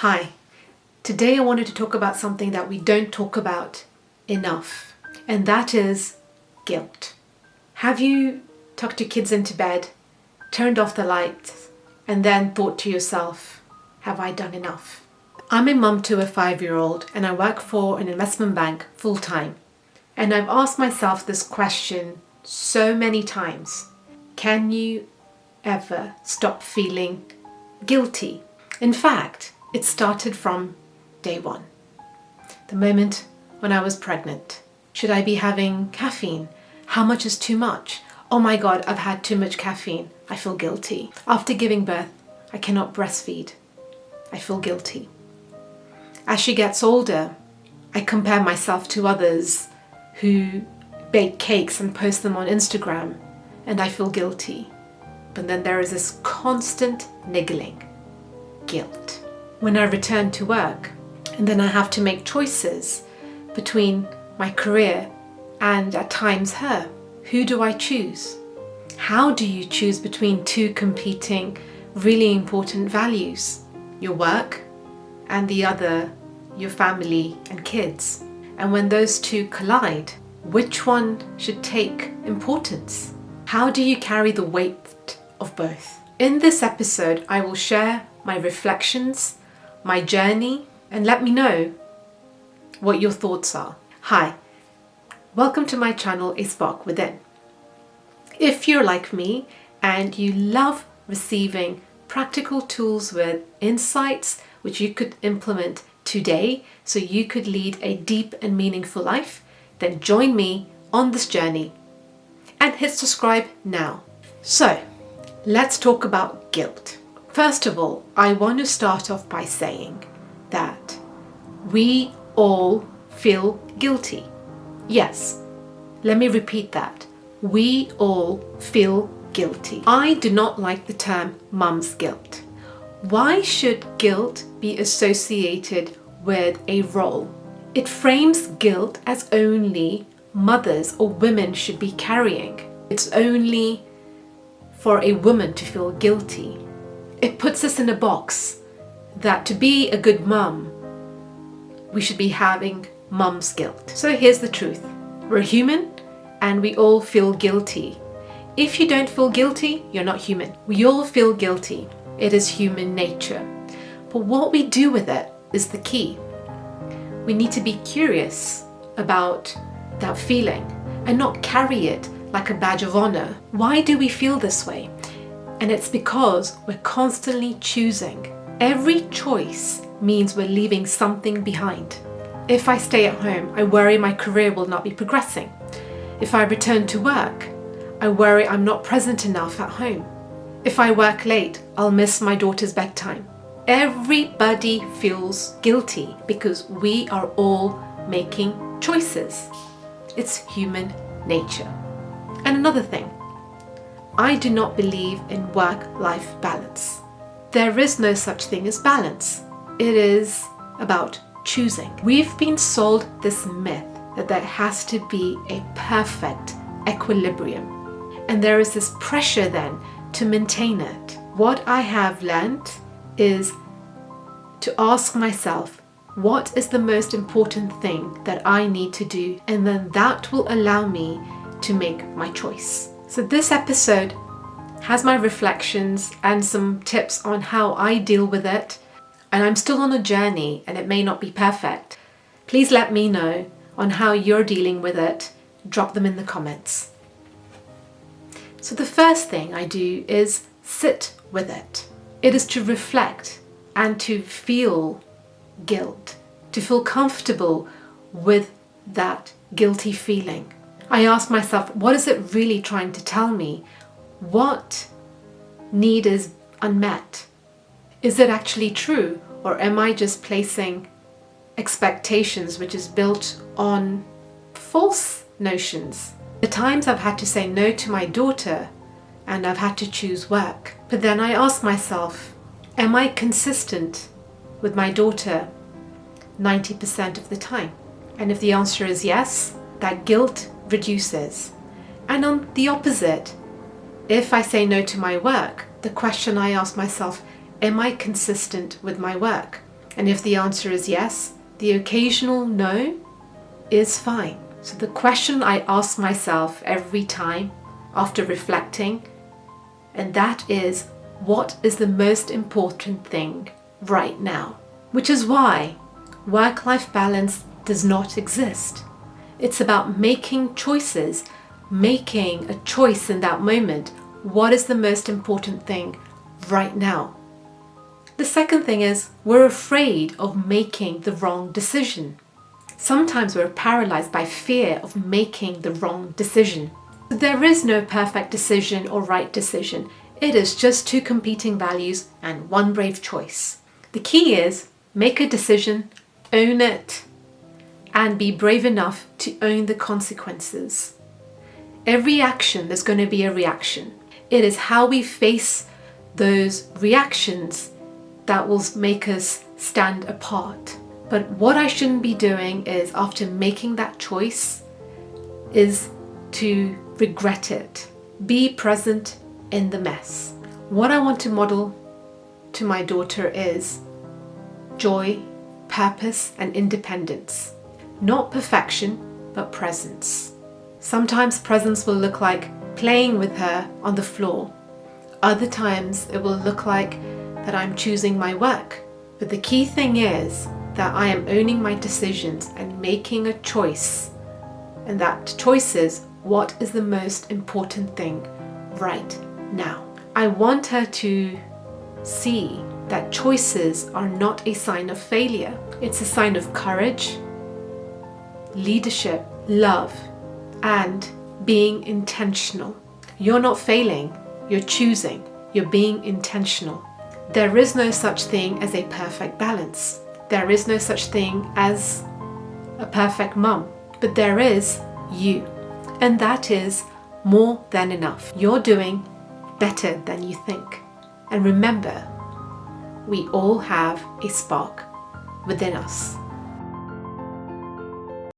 Hi, today I wanted to talk about something that we don't talk about enough, and that is guilt. Have you tucked your kids into bed, turned off the lights, and then thought to yourself, have I done enough? I'm a mum to a 5-year-old and I work for an investment bank full-time. And I've asked myself this question so many times. Can you ever stop feeling guilty? In fact, it started from day one. The moment when I was pregnant. Should I be having caffeine? How much is too much? Oh my God, I've had too much caffeine. I feel guilty. After giving birth, I cannot breastfeed. I feel guilty. As she gets older, I compare myself to others who bake cakes and post them on Instagram, and I feel guilty. But then there is this constant niggling, guilt. When I return to work, and then I have to make choices between my career and at times her. Who do I choose? How do you choose between two competing, really important values? Your work and the other, your family and kids. And when those two collide, which one should take importance? How do you carry the weight of both? In this episode, I will share my reflections, my journey, and let me know what your thoughts are. Hi, welcome to my channel, A Spark Within. If you're like me and you love receiving practical tools with insights which you could implement today so you could lead a deep and meaningful life, then join me on this journey and hit subscribe now. So, let's talk about guilt. First of all, I want to start off by saying that we all feel guilty. Yes, let me repeat that. We all feel guilty. I do not like the term mum's guilt. Why should guilt be associated with a role? It frames guilt as only mothers or women should be carrying. It's only for a woman to feel guilty. It puts us in a box that to be a good mum, we should be having mum's guilt. So here's the truth. We're human and we all feel guilty. If you don't feel guilty, you're not human. We all feel guilty. It is human nature. But what we do with it is the key. We need to be curious about that feeling and not carry it like a badge of honor. Why do we feel this way? And it's because we're constantly choosing. Every choice means we're leaving something behind. If I stay at home, I worry my career will not be progressing. If I return to work, I worry I'm not present enough at home. If I work late, I'll miss my daughter's bedtime. Everybody feels guilty because we are all making choices. It's human nature. And another thing, I do not believe in work-life balance. There is no such thing as balance. It is about choosing. We've been sold this myth that there has to be a perfect equilibrium. And there is this pressure then to maintain it. What I have learned is to ask myself, what is the most important thing that I need to do? And then that will allow me to make my choice. So this episode has my reflections and some tips on how I deal with it. And I'm still on a journey and it may not be perfect. Please let me know on how you're dealing with it. Drop them in the comments. So the first thing I do is sit with it. It is to reflect and to feel guilt, to feel comfortable with that guilty feeling. I ask myself, what is it really trying to tell me? What need is unmet? Is it actually true? Or am I just placing expectations which is built on false notions? The times I've had to say no to my daughter and I've had to choose work. But then I ask myself, am I consistent with my daughter 90% of the time? And if the answer is yes, that guilt reduces. And on the opposite, if I say no to my work, the question I ask myself, am I consistent with my work? And if the answer is yes, the occasional no is fine. So the question I ask myself every time after reflecting, and that is, what is the most important thing right now? Which is why work-life balance does not exist. It's about making choices, making a choice in that moment. What is the most important thing right now? The second thing is we're afraid of making the wrong decision. Sometimes we're paralyzed by fear of making the wrong decision. There is no perfect decision or right decision. It is just two competing values and one brave choice. The key is make a decision, own it, and be brave enough to own the consequences. Every action, there's going to be a reaction. It is how we face those reactions that will make us stand apart. But what I shouldn't be doing is, after making that choice, is to regret it. Be present in the mess. What I want to model to my daughter is joy, purpose, and independence. Not perfection, but presence. Sometimes presence will look like playing with her on the floor. Other times it will look like that I'm choosing my work. But the key thing is that I am owning my decisions and making a choice. And that choice is, what is the most important thing right now? I want her to see that choices are not a sign of failure. It's a sign of courage, leadership, love, and being intentional. You're not failing, you're choosing, you're being intentional. There is no such thing as a perfect balance. There is no such thing as a perfect mum, but there is you. And that is more than enough. You're doing better than you think. And remember, we all have a spark within us.